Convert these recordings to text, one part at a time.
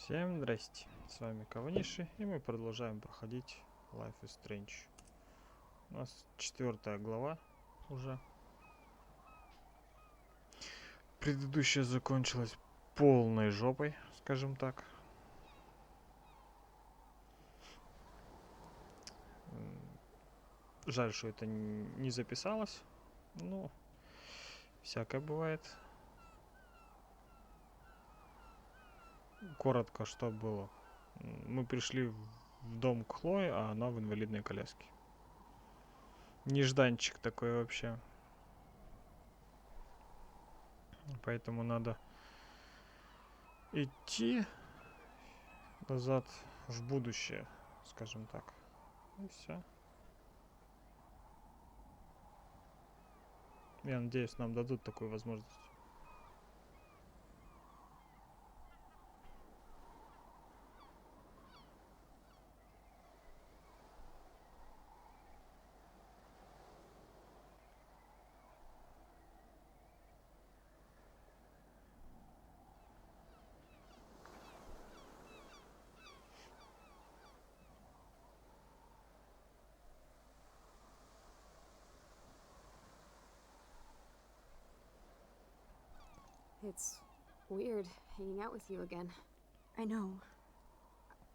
Всем здрасте, с вами Кавниши, и мы продолжаем проходить Life is Strange. У нас 4 глава уже. Предыдущая закончилась полной жопой, скажем так. Жаль, что это не записалось, но всякое бывает. Коротко, что было. Мы пришли в дом к Хлое, а она в инвалидной коляске. Нежданчик такой вообще. Поэтому надо идти назад в будущее, скажем так. И все. Я надеюсь, нам дадут такую возможность. It's weird hanging out with you again. I know.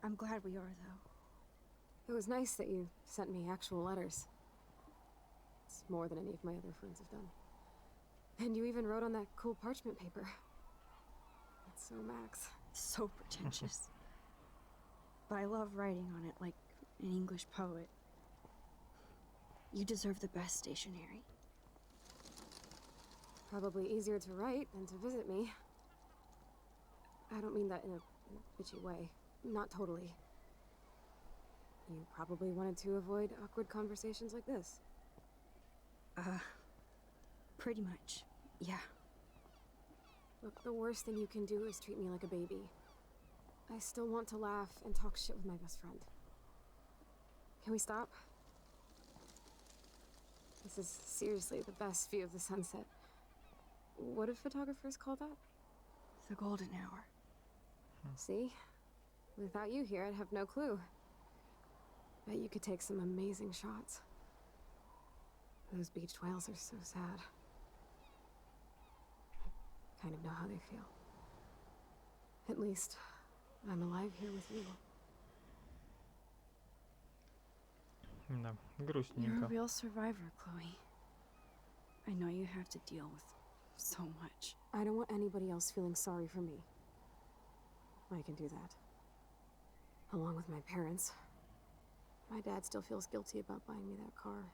I'm glad we are, though. It was nice that you sent me actual letters. It's more than any of my other friends have done. And you even wrote on that cool parchment paper. That's so Max. So pretentious. But I love writing on it like an English poet. You deserve the best stationery. Probably easier to write than to visit me. I don't mean that in a bitchy way. Not totally. You probably wanted to avoid awkward conversations like this. Pretty much, yeah. Look, the worst thing you can do is treat me like a baby. I still want to laugh and talk shit with my best friend. Can we stop? This is seriously the best view of the sunset. What do photographers call that? The golden hour. See? Without you here, I'd have no clue. Bet you could take some amazing shots. Those beached whales are so sad. I kind of know how they feel. At least, I'm alive here with you. Да, You're грустненько. a real survivor, Chloe. I know you have to deal with so much. I don't want anybody else feeling sorry for me. I can do that. Along with my parents. My dad still feels guilty about buying me that car.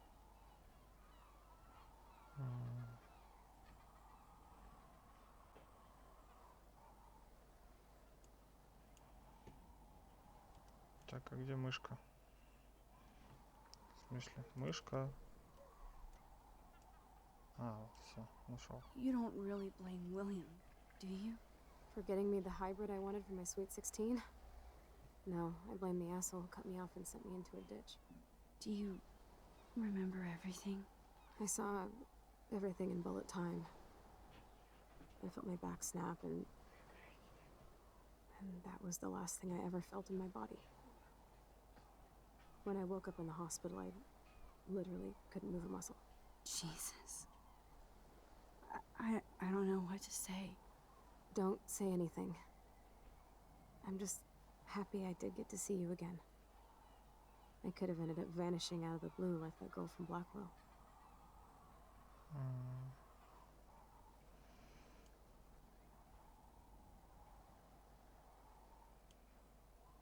Так, а где мышка? В смысле, мышка? А, вот, все, нашел. You don't really blame William, do you? For getting me the hybrid I wanted for my sweet 16? No, I blame the asshole who cut me off and sent me into a ditch. Do you remember everything? I saw everything in bullet time. I felt my back snap and that was the last thing I ever felt in my body. When I woke up in the hospital, I literally couldn't move a muscle. Jesus. I don't know what to say. Don't say anything. I'm just happy I did get to see you again. I could have ended up vanishing out of the blue like that girl from Blackwell.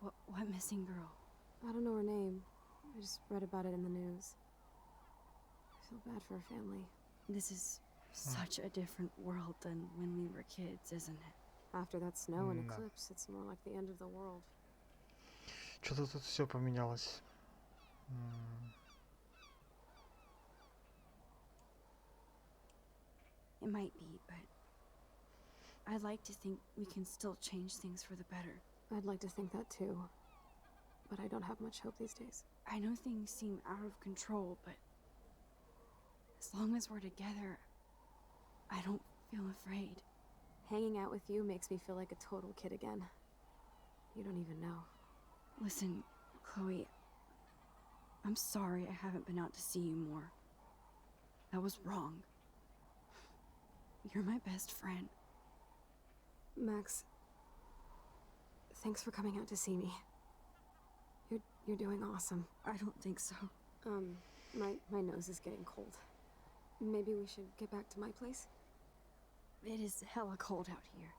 What missing girl? I don't know her name. I just read about it in the news. I feel bad for her family. This is such a different world than when we were kids, isn't it? After that snow and Да. eclipse, it's more like the end of the world. Что-то тут все поменялось. It might be, but I'd like to think we can still change things for the better. I'd like to think that too. But I don't have much hope these days. I know things seem out of control, but as long as we're together, I don't feel afraid. Hanging out with you makes me feel like a total kid again. you don't even know. Listen, Chloe, I'm sorry I haven't been out to see you more. That was wrong. You're my best friend. Max, thanks for coming out to see me. You're doing awesome. I don't think so. My nose is getting cold. Maybe we should get back to my place? It is hella cold out here.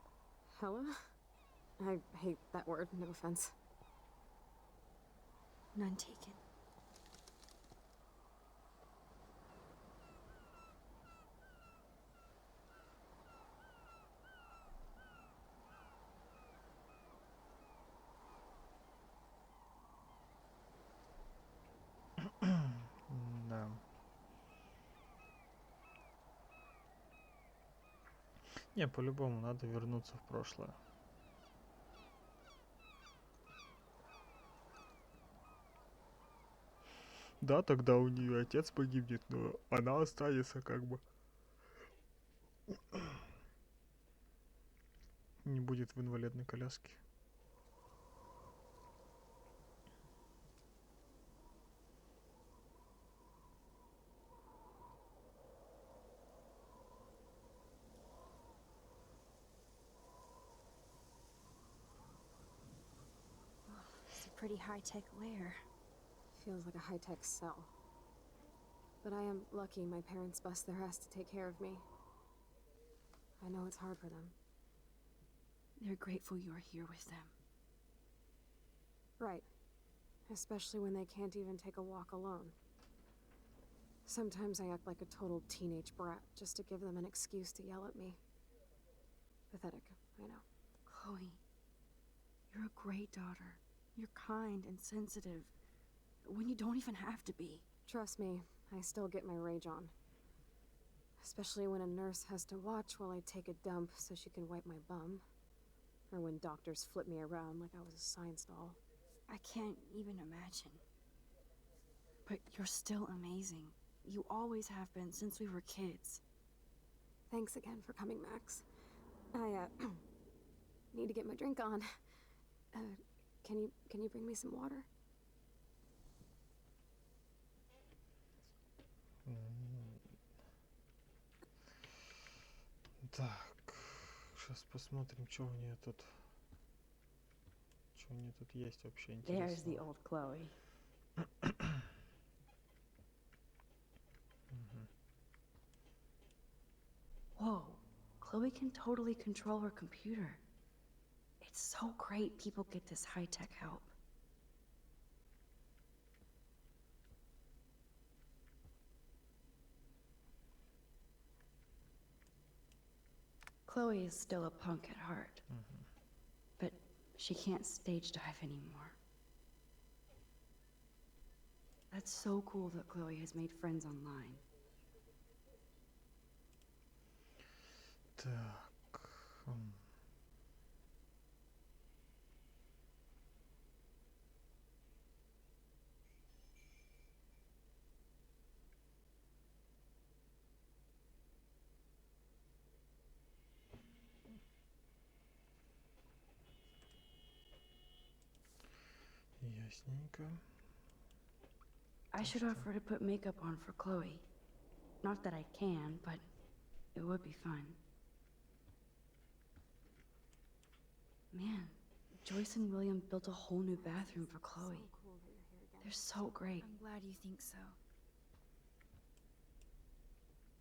Hella? I hate that word, no offense. None taken. Да. Не, по-любому надо вернуться в прошлое. Да, тогда у нее отец погибнет, но она останется как бы. Не будет в инвалидной коляске. It's a pretty high-tech lair. Feels like a high-tech cell. But I am lucky my parents bust their ass to take care of me. I know it's hard for them. They're grateful you're here with them. Right. Especially when they can't even take a walk alone. Sometimes I act like a total teenage brat just to give them an excuse to yell at me. Pathetic, I know. Chloe, you're a great daughter. You're kind and sensitive, when you don't even have to be. Trust me, I still get my rage on. Especially when a nurse has to watch while I take a dump so she can wipe my bum. Or when doctors flip me around like I was a science doll. I can't even imagine. But you're still amazing. You always have been since we were kids. Thanks again for coming, Max. I, need to get my drink on. Can you bring me some water? Так, сейчас посмотрим, что у нее тут. Что у нее тут есть вообще There's the интересного. old Chloe. Whoa, Chloe can totally control her computer. It's so great people get this high-tech help. Chloe is still a punk at heart, but she can't stage dive anymore. That's so cool that Chloe has made friends online. Так. Ясненько. I should offer to put makeup on for Chloe. Not that I can, but it would be fun. Man, Joyce and William built a whole new bathroom for Chloe. So cool that you're here again. They're so great. I'm glad you think so.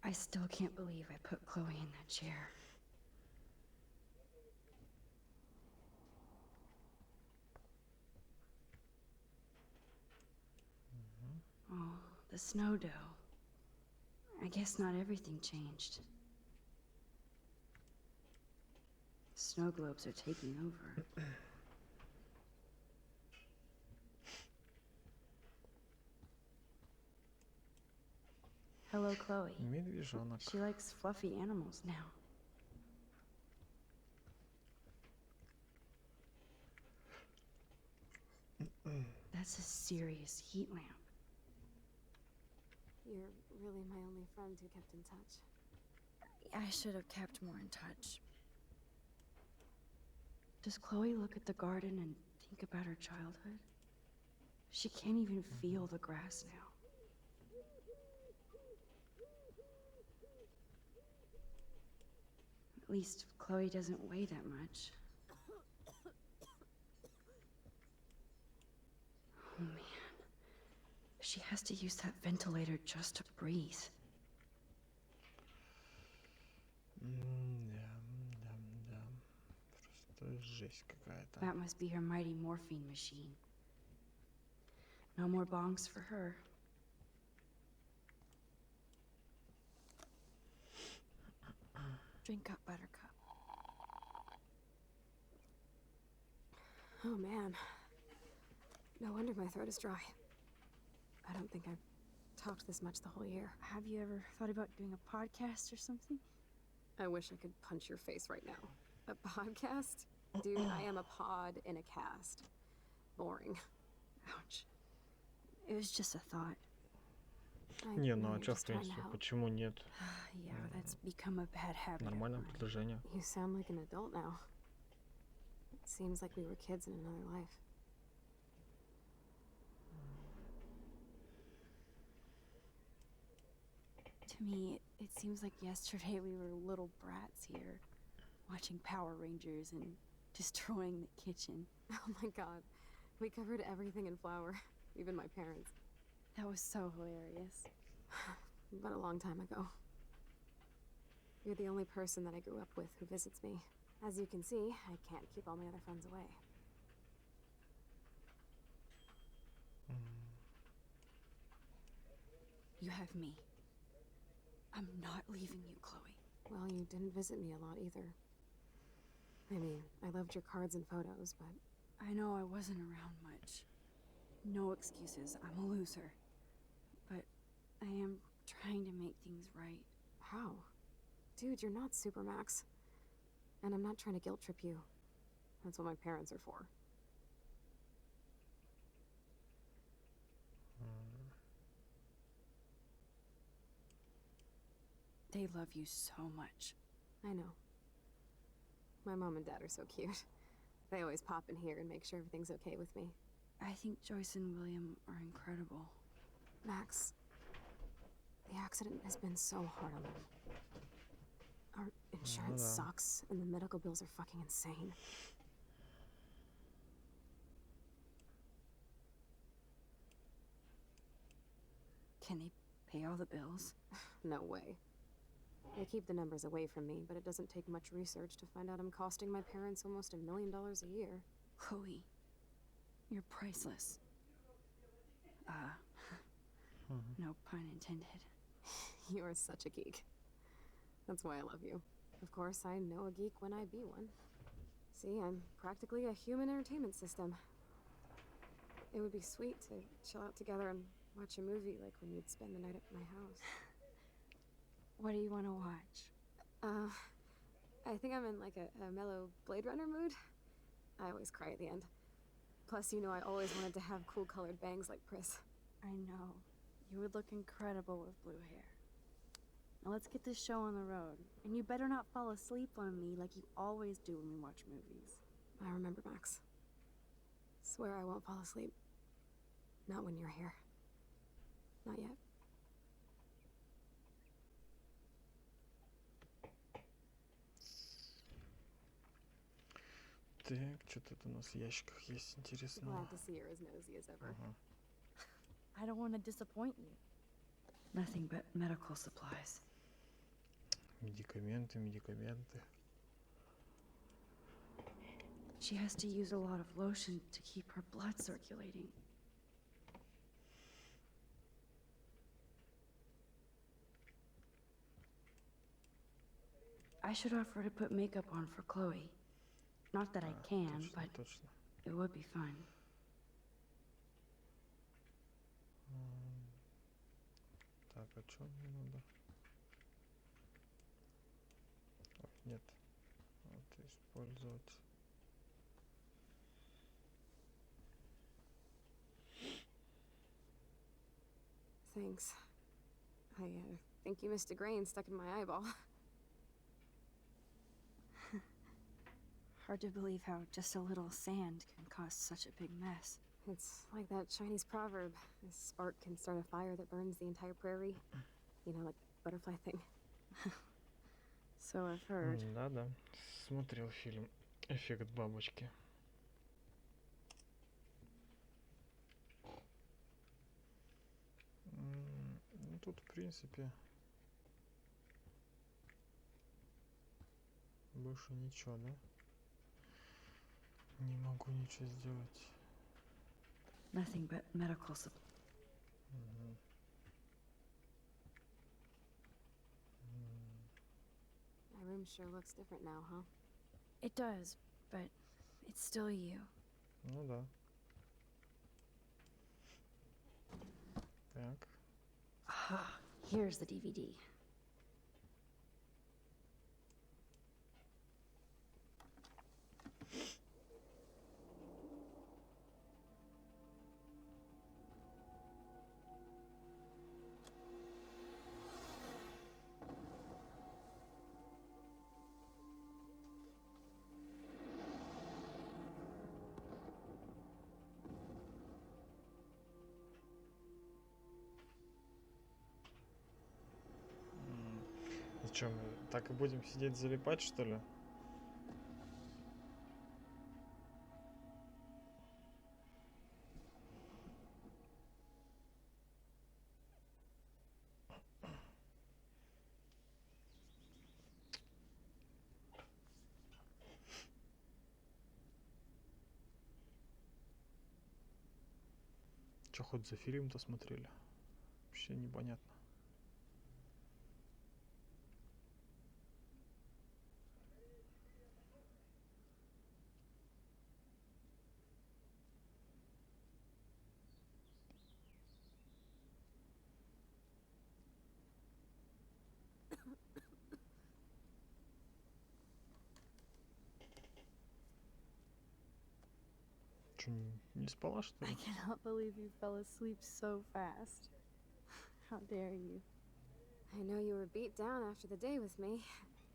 I still can't believe I put Chloe in that chair. Oh, the snow dough. I guess not everything changed. Snow globes are taking over. Hello, Chloe. Медвежонок. She likes fluffy animals now. That's a serious heat lamp. You're really my only friend who kept in touch. I should have kept more in touch. Does Chloe look at the garden and think about her childhood. She can't even feel the grass now. At least Chloe doesn't weigh that much. Oh man. She has to use that ventilator just to breathe. Да. Просто жесть какая-то. That must be her mighty morphine machine. No more bongs for her. Drink up, Buttercup. Oh man. No wonder my throat is dry. I don't think I've talked this much the whole year. Have you ever thought about doing a podcast or something? I wish I could punch your face right now. A podcast? Dude, I am a pod in a cast. Boring. Ouch. It was just a thought. I Не, know ну а you're чё, в just trying to принципе, help. почему нет? Yeah, that's become a bad habit. of Нормальное mine. предложение. You sound like an adult now. It seems like we were kids in another life. To me, it seems like yesterday we were little brats here, watching Power Rangers and destroying the kitchen. Oh my god. We covered everything in flour. Even my parents. That was so hilarious. But a long time ago. You're the only person that I grew up with who visits me. As you can see, I can't keep all my other friends away. You have me. I'm not leaving you, Chloe. Well, you didn't visit me a lot either. I mean, I loved your cards and photos, but I know I wasn't around much. No excuses, I'm a loser. But I am trying to make things right. how? Dude, you're not Supermax. And I'm not trying to guilt trip you. That's what my parents are for. They love you so much. I know. My mom and dad are so cute. They always pop in here and make sure everything's okay with me. I think Joyce and William are incredible. Max, the accident has been so hard on them. Our insurance да. sucks, and the medical bills are fucking insane. Can they pay all the bills? No way. They keep the numbers away from me, but it doesn't take much research to find out I'm costing my parents almost $1 million a year. Chloe, you're priceless. No pun intended. You are such a geek. That's why I love you. Of course, I know a geek when I be one. See, I'm practically a human entertainment system. It would be sweet to chill out together and watch a movie like when you'd spend the night at my house. What do you want to watch? I think I'm in like a mellow Blade Runner mood. I always cry at the end. Plus, you know, I always wanted to have cool colored bangs like Pris. I know. You would look incredible with blue hair. Now let's get this show on the road. And you better not fall asleep on me like you always do when we watch movies. I remember, Max. Swear I won't fall asleep. Not when you're here. Not yet. Так, что тут у нас в ящиках есть интересного? Glad to see you're as nosy as ever. Ага. I don't want to disappoint you. Nothing but medical supplies. Медикаменты. She has to use a lot of lotion to keep her blood circulating. I should offer to put makeup on for Chloe. Not that I can, but Точно. it would be fun. Так, а что мне надо? Ой, нет. Вот использовать. Thanks. I think you missed a grain stuck in my eyeball. hard to believe how just a little sand can cause such a big mess. It's like that Chinese proverb: a spark can start a fire that burns the entire prairie. You know, like butterfly thing. So I've heard. Да-да, смотрел фильм «Эффект бабочки». Ну, тут, в принципе, больше ничего, да? Не могу ничего сделать. Nothing but medical supplies. Мгм. My room sure looks different now, huh? It does, but it's still you. Ну да. Так. Ah, here's the DVD. И чё, мы так и будем сидеть залипать, что ли? Чё хоть за фильм-то смотрели? Вообще непонятно. Чё, не спала, что I ли? cannot believe you fell asleep so fast. How dare you? I know you were beat down after the day with me,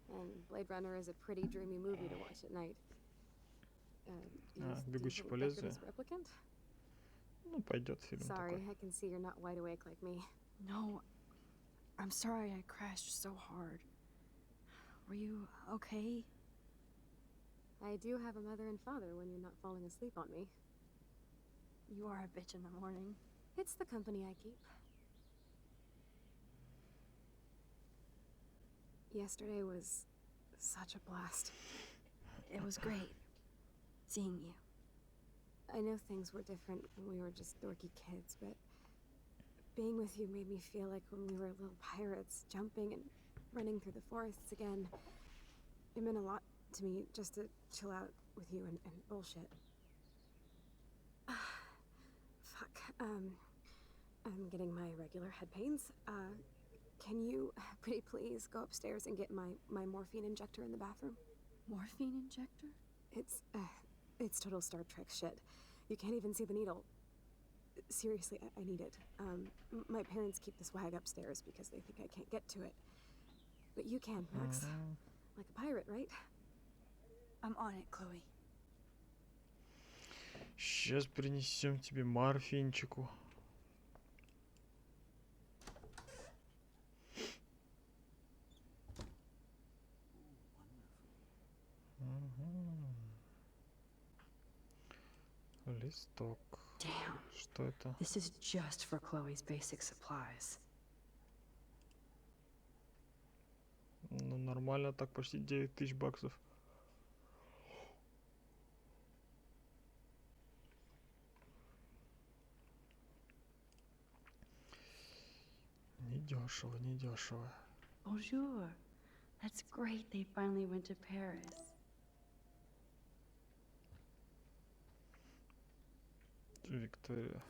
and Blade Runner is a pretty dreamy movie to watch at night. «Бегущий по think Deckard лезвию». is replicant? Ну, пойдет фильм Sorry, такой. I can see you're not wide awake like me. No, I'm sorry I crashed so hard. Were you okay? I do have a mother and father when you're not falling asleep on me. You are a bitch in the morning. It's the company I keep. Yesterday was such a blast. It was great seeing you. I know things were different when we were just dorky kids, but being with you made me feel like when we were little pirates, jumping and running through the forests again. It meant a lot to me just to chill out with you and bullshit. Fuck. I'm getting my regular head pains. Can you, pretty please, go upstairs and get my morphine injector in the bathroom? Morphine injector? It's total Star Trek shit. You can't even see the needle. Seriously, I need it. My parents keep the swag upstairs because they think I can't get to it. But you can, Max. Like a pirate, right? I'm on it, Chloe. Сейчас принесем тебе морфинчику. Листок. Damn, Что это? this is just for Chloe's basic supplies. Ну, нормально, так почти 9000 баксов. Недешево, недешево. Bonjour. That's great they finally went to Paris. Виктория.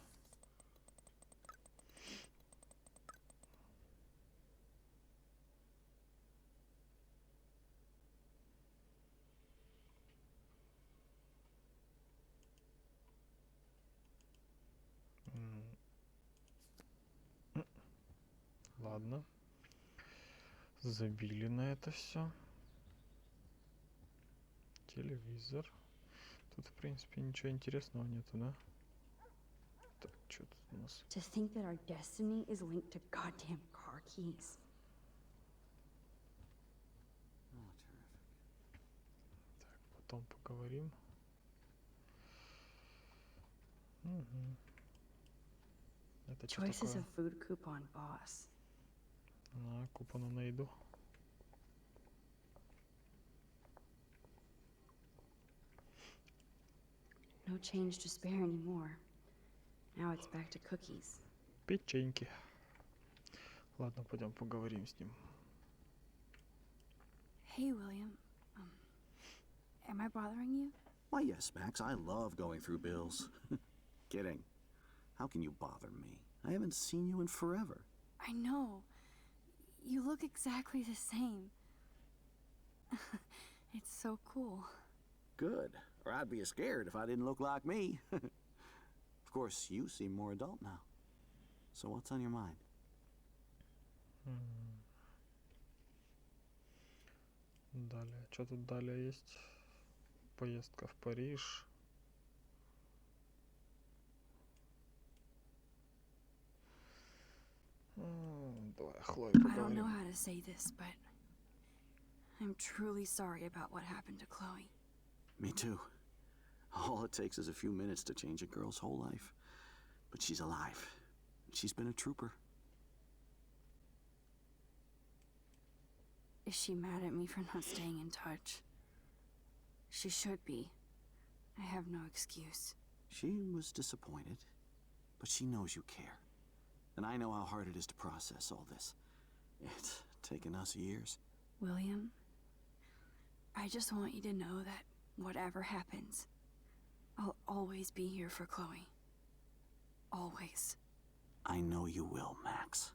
Ладно. Забили на это все. Телевизор. Тут, в принципе, ничего интересного нету, да? Так, что тут у нас? To think that our destiny is linked to goddamn car keys. Так, потом поговорим. Угу. Это что Choices такое? of food coupon boss. На купоны на еду. No change to spare anymore. Now it's back to cookies. Печеньки. Ладно, пойдем поговорим с ним. Hey, William. Am I bothering you? Why, yes, Max. I love going through bills. Kidding. How can you bother me? I haven't seen you in forever. I know. You look exactly the same. It's so cool. Good. Or I'd be scared if I didn't look like me. Of course, you seem more adult now. So what's on your mind? Далее. Что тут далее есть? Поездка в Париж. Давай, Хлое, I don't know поговорим. how to say this, but I'm truly sorry about what happened to Chloe. Me too. All it takes is a few minutes to change a girl's whole life. But she's alive. She's been a trooper. Is she mad at me for not staying in touch? She should be. I have no excuse. She was disappointed, but she knows you care. And I know how hard it is to process all this. It's taken us years. William, I just want you to know that whatever happens, I'll always be here for Chloe. Always. I know you will, Max.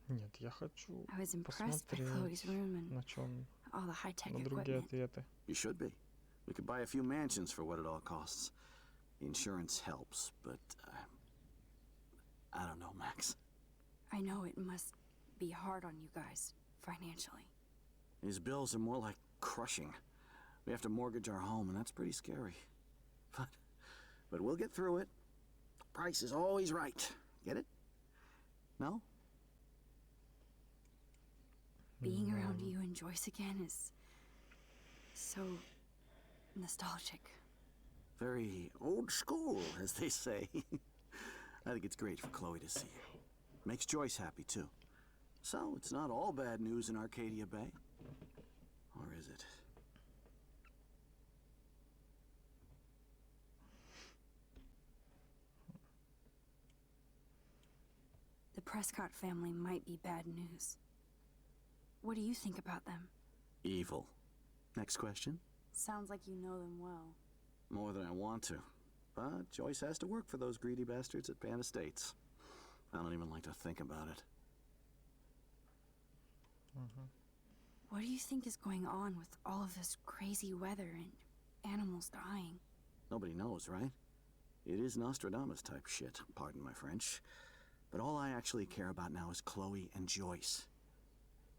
Нет, я хочу I was impressed by Chloe's посмотреть, room and на чем, all the high-tech на другие equipment. ответы. You should be. We could buy a few mansions for what it all costs. The insurance helps, but I don't know, Max. I know it must be hard on you guys, financially. These bills are more like crushing. We have to mortgage our home, and that's pretty scary. But we'll get through it. The price is always right. Get it? No? Being around you and Joyce again is so nostalgic. Very old school, as they say. I think it's great for Chloe to see you. Makes Joyce happy, too. So, it's not all bad news in Arcadia Bay. Or is it? The Prescott family might be bad news. What do you think about them? Evil. Next question? Sounds like you know them well. More than I want to. But Joyce has to work for those greedy bastards at Pan Estates. I don't even like to think about it. What do you think is going on with all of this crazy weather and animals dying? Nobody knows, right? It is Nostradamus type shit, pardon my French. But all I actually care about now is Chloe and Joyce.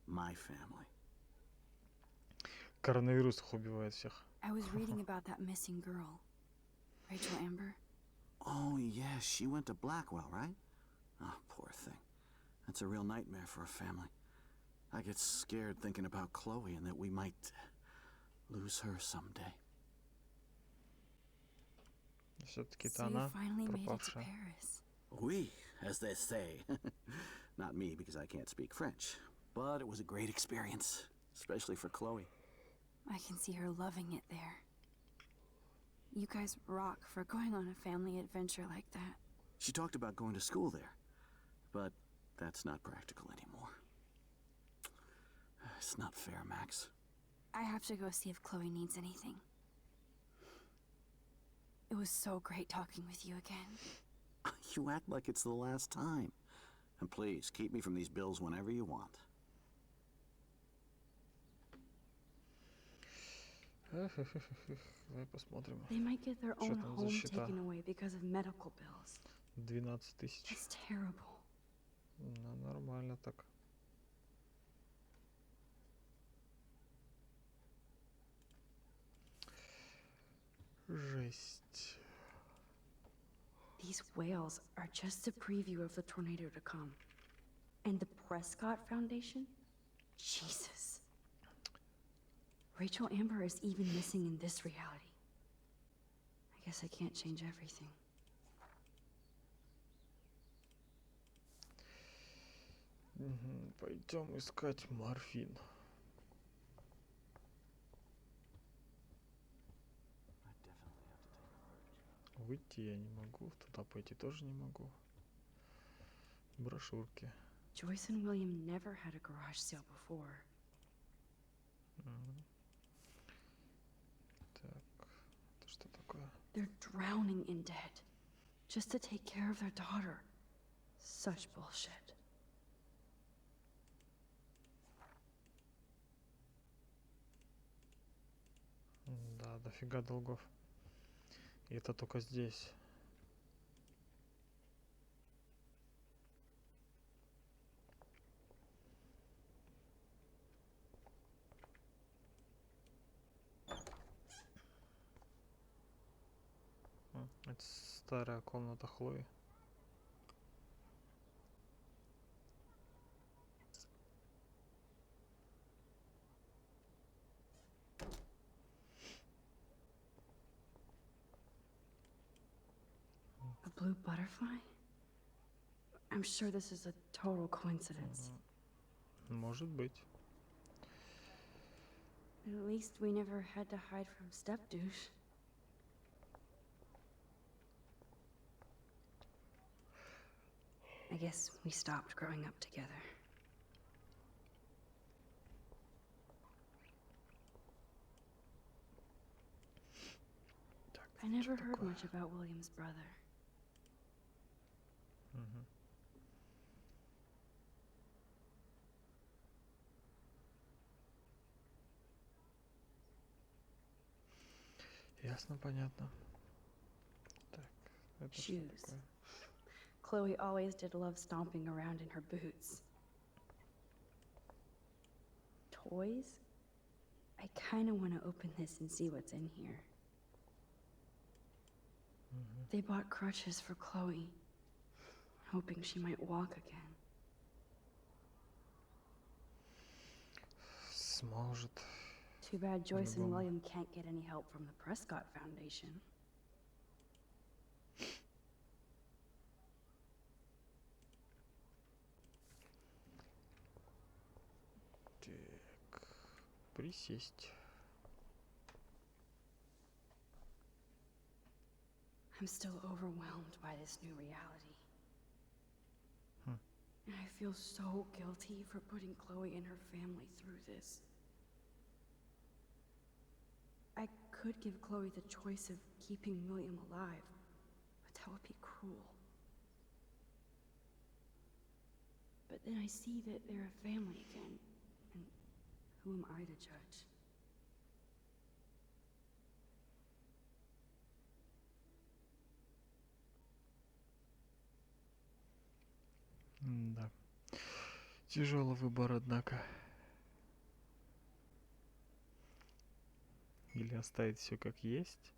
My family. Коронавирус их убивает всех. I was reading about that missing girl, Rachel Amber. Oh, yeah, she went to Blackwell, right? Oh, poor thing. That's a real nightmare for a family. I get scared thinking about Chloe and that we might lose her someday. Все-таки-то So you она finally made it to пропавшая. Paris. Oui, as they say. Not me, because I can't speak French. But it was a great experience, especially for Chloe. I can see her loving it there. You guys rock for going on a family adventure like that. She talked about going to school there, but that's not practical anymore. It's not fair, Max. I have to go see if Chloe needs anything. It was so great talking with you again. You act like it's the last time. And please, keep me from these bills whenever you want. Давай посмотрим. They might get their own там за home счета? taken away because of medical bills. 12 000. That's terrible. Ну, нормально так. Жесть. These whales are just a preview of the tornado to come. And the Prescott Foundation? Jesus. Rachel Amber is even missing in this reality. I guess I can't change everything. Пойдем искать морфин. Выйти я не могу, туда пойти тоже не могу. Брошюрки. Joyce and William never had a garage sale before. Так, это что такое? They're drowning in debt just to take care of their daughter. Such bullshit. Да, дофига долгов. И это только здесь. Это старая комната Хлои. A blue butterfly? I'm sure this is a total coincidence. Может быть. At least we never had to hide from step-douche. I guess we stopped growing up together. Так, I never что heard такое? much about William's brother. Мгм. Ясно, понятно. Так, это что Shoes. такое? Chloe always did love stomping around in her boots. Toys? I kinda wanna open this and see what's in here. They bought crutches for Chloe, hoping she might walk again. Сможет. Too bad Joyce and По-любому. William can't get any help from the Prescott Foundation. Так, присесть. I'm still overwhelmed by this new reality. And I feel so guilty for putting Chloe and her family through this. I could give Chloe the choice of keeping William alive, but that would be cruel. But then I see that they're a family again, and who am I to judge? Да. Тяжелый выбор, однако. Или оставить все как есть,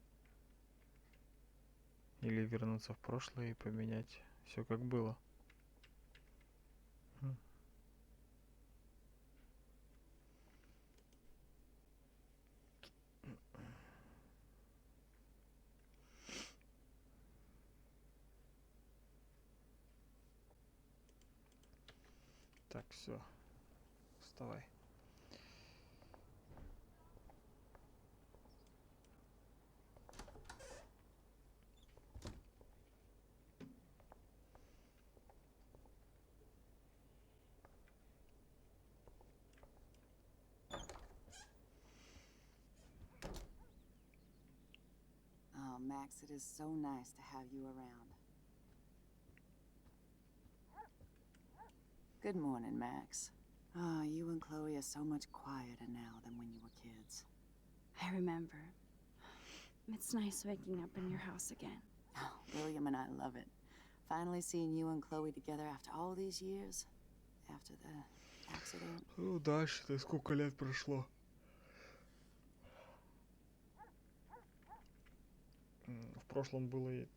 или вернуться в прошлое и поменять все как было. Так, все. Вставай. Oh, Max, it is so nice to have you around. Good morning, Max. Oh, you and Chloe are so much quieter now than when you were kids. I remember. It's nice waking up in your house again. Oh, William and I love it. Finally seeing you and Chloe together after all these years. After the accident. Ну, дальше-то сколько лет прошло? В прошлом было ей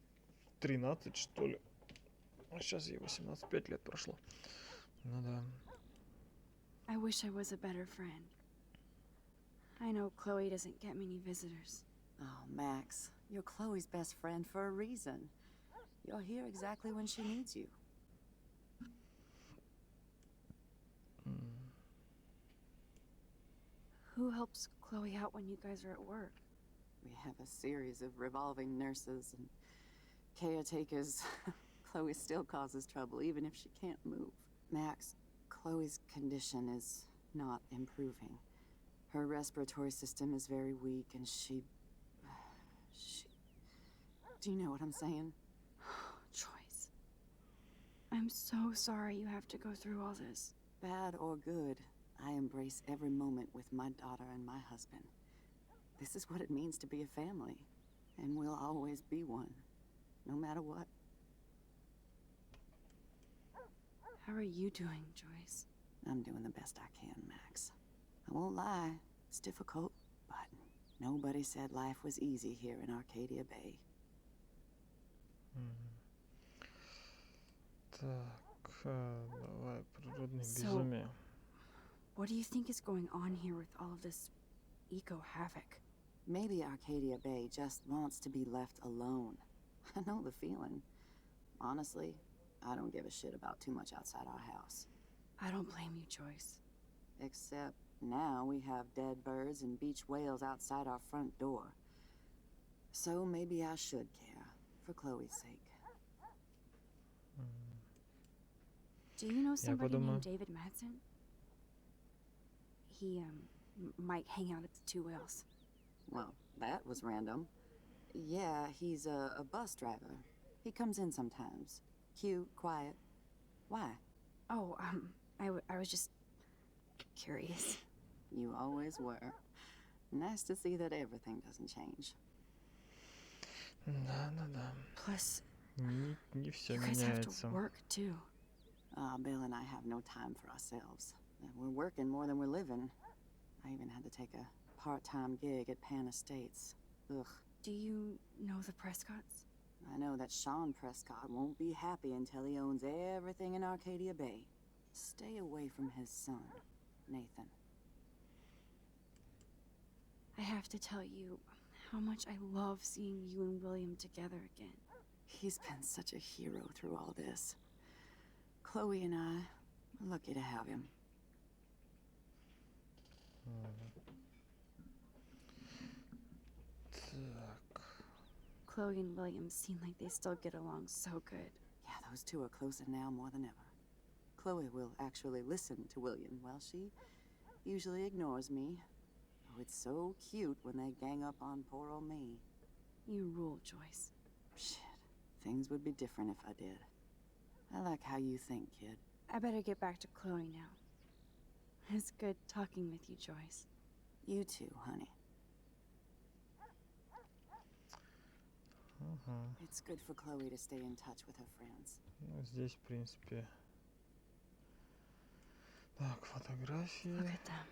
13, что ли. А сейчас ей 18, 5 лет прошло. Ну да. I wish I was a better friend. I know Chloe doesn't get many visitors. Oh, Max, you're Chloe's best friend for a reason. You're here exactly when she needs you. Who helps Chloe out when you guys are at work? We have a series of revolving nurses and caretakers. Chloe still causes trouble, even if she can't move. Max, Chloe's condition is not improving. Her respiratory system is very weak, and she... Do you know what I'm saying? Joyce. I'm so sorry you have to go through all this. Bad or good, I embrace every moment with my daughter and my husband. This is what it means to be a family, and we'll always be one, no matter what. How are you doing, Joyce? I'm doing the best I can, Max. I won't lie, it's difficult, but nobody said life was easy here in Arcadia Bay. Так, давай, природное So- безумие. What do you think is going on here with all of this eco-havoc? Maybe Arcadia Bay just wants to be left alone. I know the feeling. Honestly, I don't give a shit about too much outside our house. I don't blame you, Joyce. Except now we have dead birds and beach whales outside our front door. So maybe I should care, for Chloe's sake. Do you know somebody подумаю. named David Madsen? He, might hang out at the Two Whales. Well, that was random. Yeah, he's a bus driver. He comes in sometimes. Cute, quiet. Why? Oh, I was just curious. You always were. Nice to see that everything doesn't change. Да. Plus, Не все you guys have to меняется. work too. Bill and I have no time for ourselves. We're working more than we're living. I even had to take a part-time gig at Pan Estates. Ugh. Do you know the Prescotts? I know that Sean Prescott won't be happy until he owns everything in Arcadia Bay. Stay away from his son, Nathan. I have to tell you how much I love seeing you and William together again. He's been such a hero through all this. Chloe and I are lucky to have him. Так, Chloe and William seem like they still get along so good. Yeah, those two are closer now more than ever. Chloe will actually listen to William while she usually ignores me. Oh, it's so cute when they gang up on poor old me. You rule, Joyce. Shit, things would be different if I did. I like how you think, kid. I better get back to Chloe now. It's good talking with you, Joyce. You too, honey. ага. It's good for Chloe to stay in touch with her friends. Ну, здесь, в принципе... Так, фотографии. Look at them.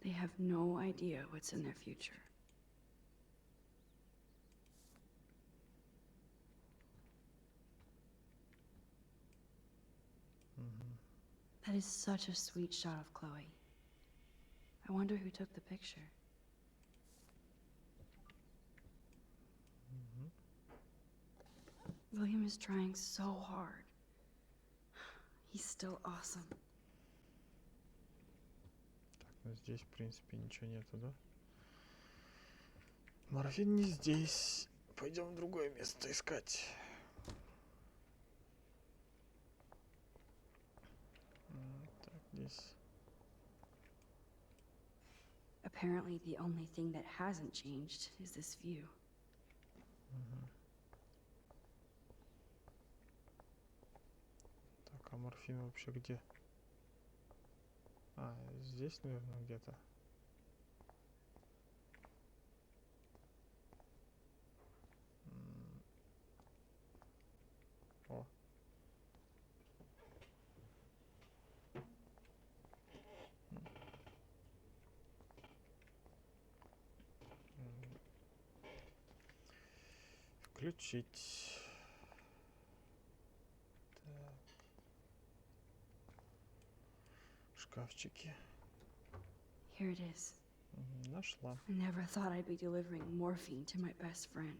They have no idea what's in their future. That is such a sweet shot of Chloe. I wonder who took the picture. William is trying so hard. He's still awesome. Так, ну здесь, в принципе, ничего нету, да? Морфин не здесь. Пойдем в другое место искать. Так, здесь. Apparently, the only thing that hasn't changed is this view. Так, а морфин вообще где? А, здесь, наверное, где-то. Включить. Так. Шкафчики. Here it is. Нашла. I never thought I'd be delivering morphine to my best friend.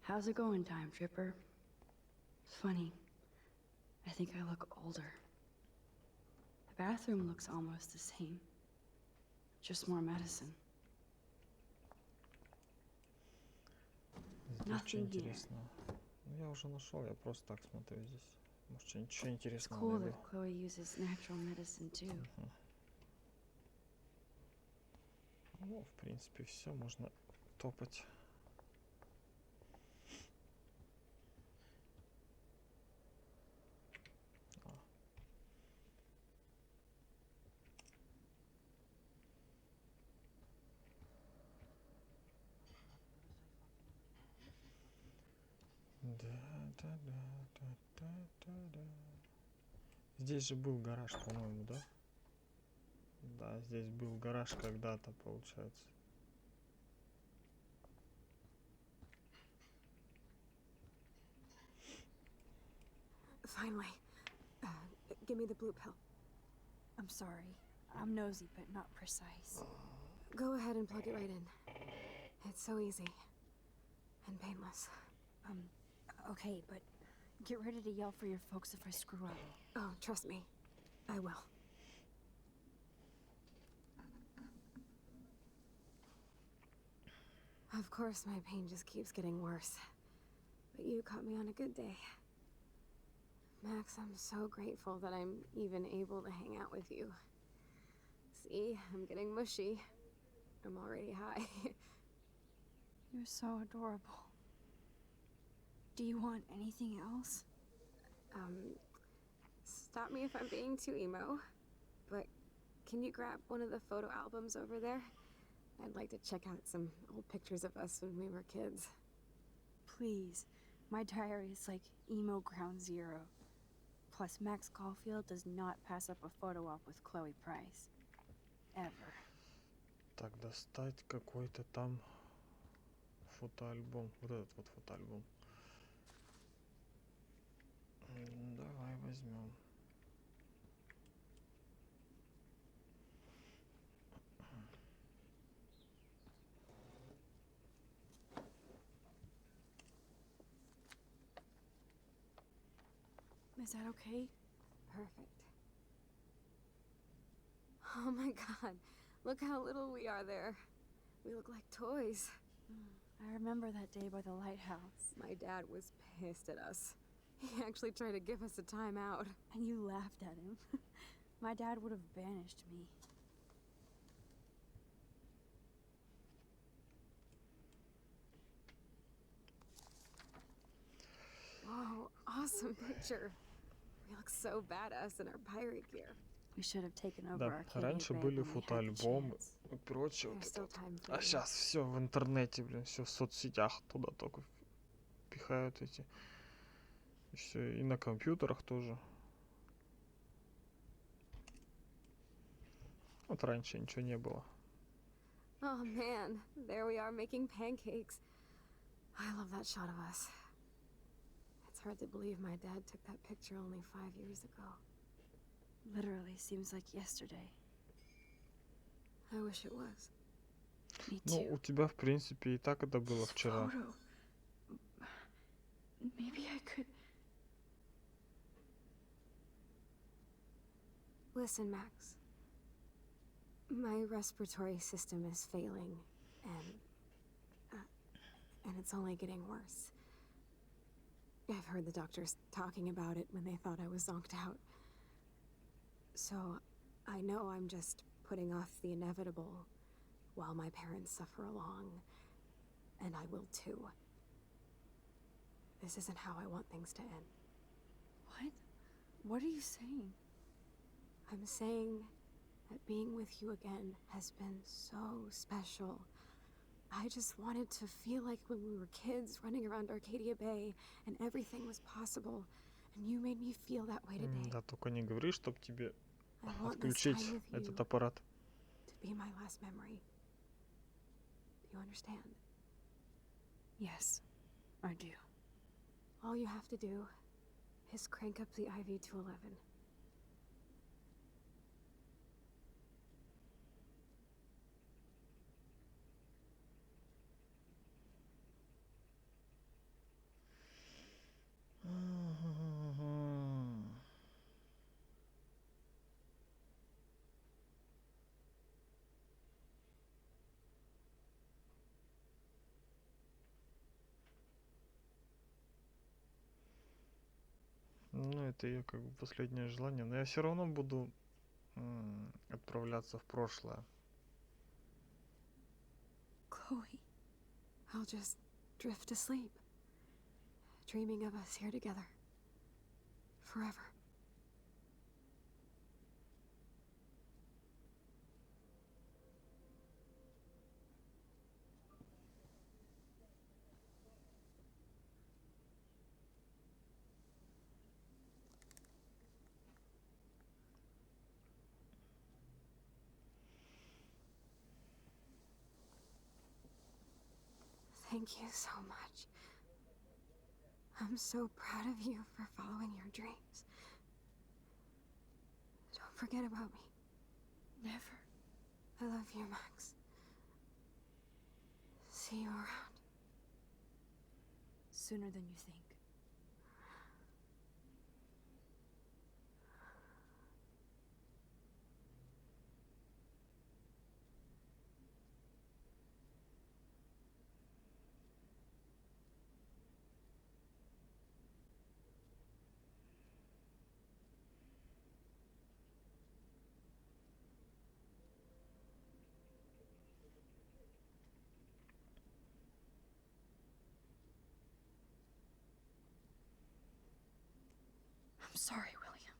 How's it going, Time Tripper? Funny. I think I look older. The bathroom looks almost the same. Just more medicine. Здесь Nothing ничего here. интересного. Ну, я уже нашел, я просто так смотрю здесь. Может, ничего It's интересного cool найду. that Chloe uses natural medicine too. Ну, в принципе, все, можно топать. Да. Здесь же был гараж, по-моему, да? Да, здесь был гараж когда-то, получается. Finally. Give me the blue pill. I'm sorry. I'm nosy, but not precise. Go ahead and plug it right in. It's so easy. And painless. Okay, but get ready to yell for your folks if I screw up. Oh, trust me. I will. Of course, my pain just keeps getting worse. But you caught me on a good day. Max, I'm so grateful that I'm even able to hang out with you. See, I'm getting mushy. I'm already high. You're so adorable. Do you want anything else? Stop me if I'm being too emo, but can you grab one of the photo albums over there? I'd like to check out some old pictures of us when we were kids. Please. My diary is like emo ground zero. Plus, Max Caulfield does not pass up a photo op with Chloe Price. Ever. Так, достать какой-то там фотоальбом. Вот этот вот фотоальбом. Давай возьмем. Is that okay? Perfect. Oh my god, look how little we are there. We look like toys. I remember that day by the lighthouse. My dad was pissed at us. He actually tried to give us a timeout. And you laughed at him. My dad would have banished me. Whoa, awesome picture. We look so badass in our pirate gear. We should have taken over Да, Arcadia раньше Bay были when we had the фотоальбомы chance. и прочее. There's Вот still это вот. time for А you. сейчас все в интернете, блин, все в соцсетях туда только пихают эти. И все, и на компьютерах тоже. Вот раньше ничего не было. Oh man, there we are making pancakes. I love that shot of us. It's hard to believe my dad took that picture only 5 years ago. Literally seems like yesterday. I wish it was. Me Ну, too. у тебя, в принципе, и так это было вчера. Photo. Maybe I could. Listen, Max. My respiratory system is failing, and it's only getting worse. I've heard the doctors talking about it when they thought I was zonked out. So, I know I'm just putting off the inevitable while my parents suffer along, and I will too. This isn't how I want things to end. What? What are you saying? I'm saying that being with you again has been so special. I just wanted to feel like when we were kids running around Arcadia Bay and everything was possible, and you made me feel that way today. Да, только не говори, чтоб тебе I want this отключить time with you этот аппарат. to be my last memory. Do you understand? Yes, I do. All you have to do is crank up the IV to 11. Ну, это ее как бы последнее желание, но я все равно буду отправляться в прошлое. Chloe, I'll just drift to sleep, dreaming of us here together. Forever. Thank you so much. I'm so proud of you for following your dreams. Don't forget about me. never. I love you, Max. See you around. Sooner than you think. I'm sorry, William.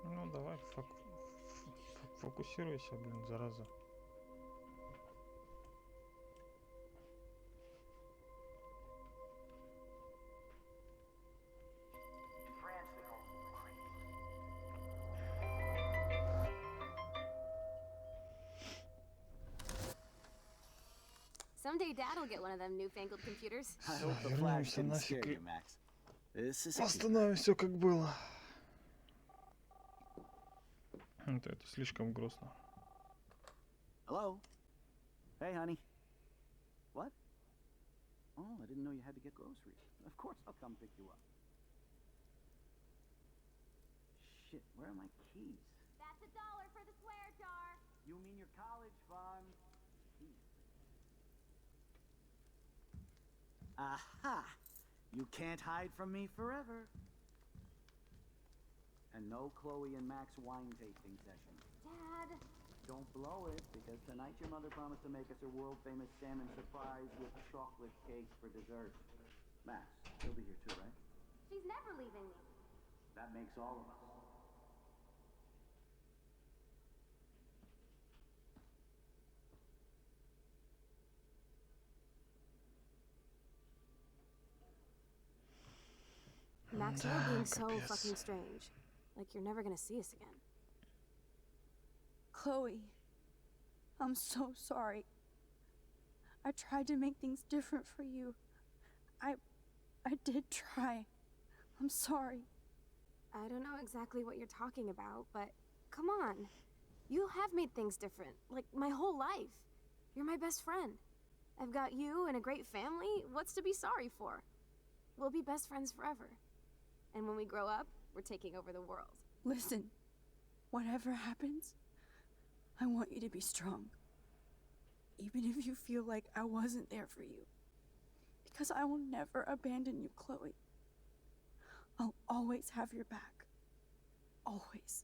Ну, давай, фокусируйся, блин, зараза. Someday Dad'll get one of them newfangled computers. I hope the Вернемся flash didn't нафиг scare и you, Max. This is a key. Остановим все как было. Это слишком грустно. Hello? Hey, honey. What? Oh, I didn't know you had to get groceries. Of course I'll come pick you up. Shit, where are my keys? That's $1 for the swear jar. You mean your college fund? Aha! You can't hide from me forever. And no Chloe and Max wine tasting session. Dad. Don't blow it, because tonight your mother promised to make us a world-famous salmon surprise with chocolate cake for dessert. Max, she'll be here too, right? She's never leaving me. That makes all of us. Max, you're Да, being so капец. fucking strange. Like you're never gonna see us again. Chloe, I'm so sorry. I tried to make things different for you. I did try. I'm sorry. I don't know exactly what you're talking about, but come on. You have made things different, like my whole life. You're my best friend. I've got you and a great family. What's to be sorry for? We'll be best friends forever. And when we grow up, we're taking over the world. Listen, whatever happens, I want you to be strong. Even if you feel like I wasn't there for you. Because I will never abandon you, Chloe. I'll always have your back. Always.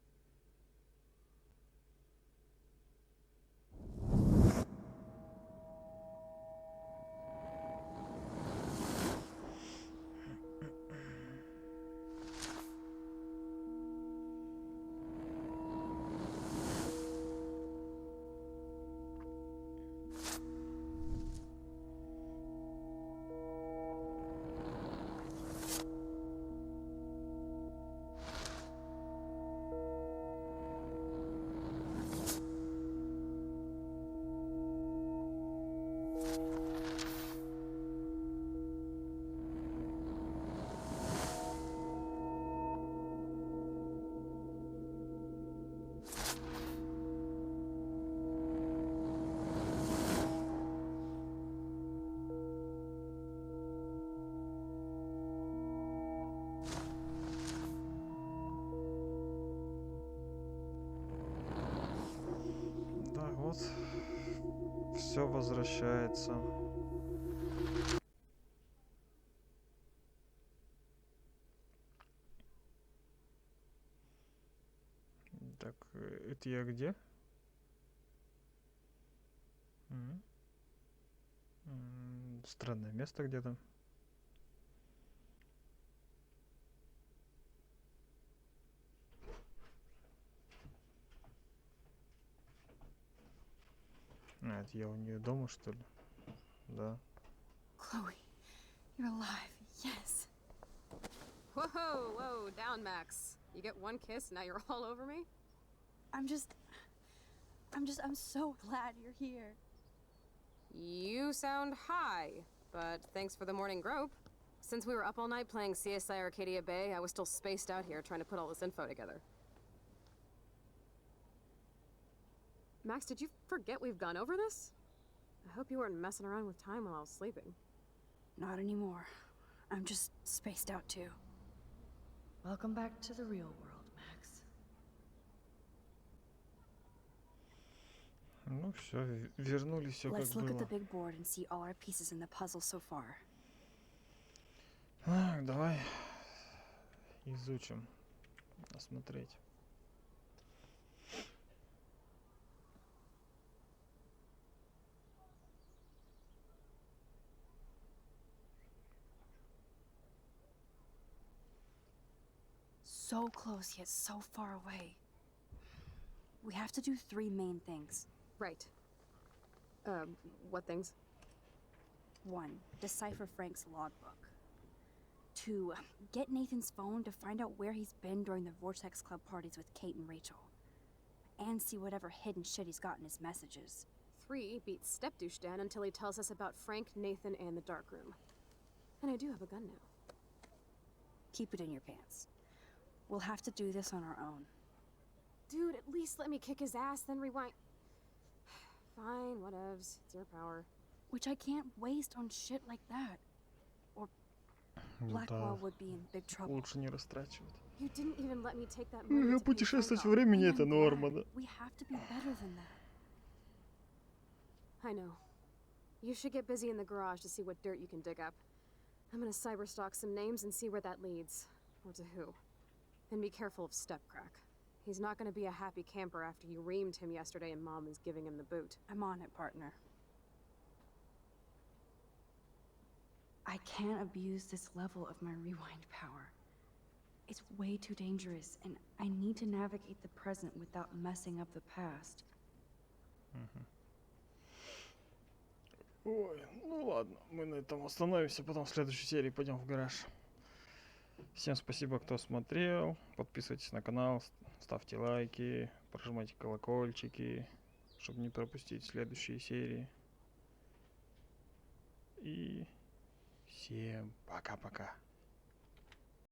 Да, вот. Все возвращается. Так, это я где? Странное место где-то. А, это я у нее дома, что ли? Да. Chloe, you're alive. Yes. Whoa, whoa, down, Max. You get one kiss, now you're all over me? I'm so glad you're here. You sound high, but thanks for the morning grope. Since we were up all night playing CSI Arcadia Bay, I was still spaced out here trying to put all this info together. Max, did you forget we've gone over this? I hope you weren't messing around with time while I was sleeping. Not anymore. I'm just spaced out too. Welcome back to the real world, Max. Ну все, вернули все как Let's look at the было. big board and see all our pieces in the puzzle so far. Так, давай изучим, осмотреть. So close yet so far away. We have to do 3 main things. Right. What things? 1, decipher Frank's logbook. 2, get Nathan's phone to find out where he's been during the Vortex Club parties with Kate and Rachel. And see whatever hidden shit he's got in his messages. 3, beat Step Douche Dan until he tells us about Frank, Nathan, and the dark room. And I do have a gun now. Keep it in your pants. We'll have to do this on our own. Dude, at least let me kick his ass, then rewind. Fine, whatevs. It's your power. Which I can't waste on shit like that. Or Ну Blackwell да, would be in big trouble. лучше не растрачивать. You didn't even let me take that money to pay Путешествовать Frank во off. времени And это I'm норма, glad. да? We have to be better than that. I know. You should get busy in the garage to see what dirt you can dig up. I'm gonna cyberstalk some names and see where that leads. Or to who. And be careful of Stepcrack. He's not gonna be a happy camper after you reamed him yesterday and Mom is giving him the boot. I'm on it, partner. I can't abuse this level of my rewind power. It's way too dangerous, and I need to navigate the present without messing up the past. Ой, ну ладно, мы на этом остановимся, потом в следующей серии пойдем в гараж. Всем спасибо, кто смотрел. Подписывайтесь на канал, ставьте лайки, прожимайте колокольчики, чтобы не пропустить следующие серии. И всем пока-пока.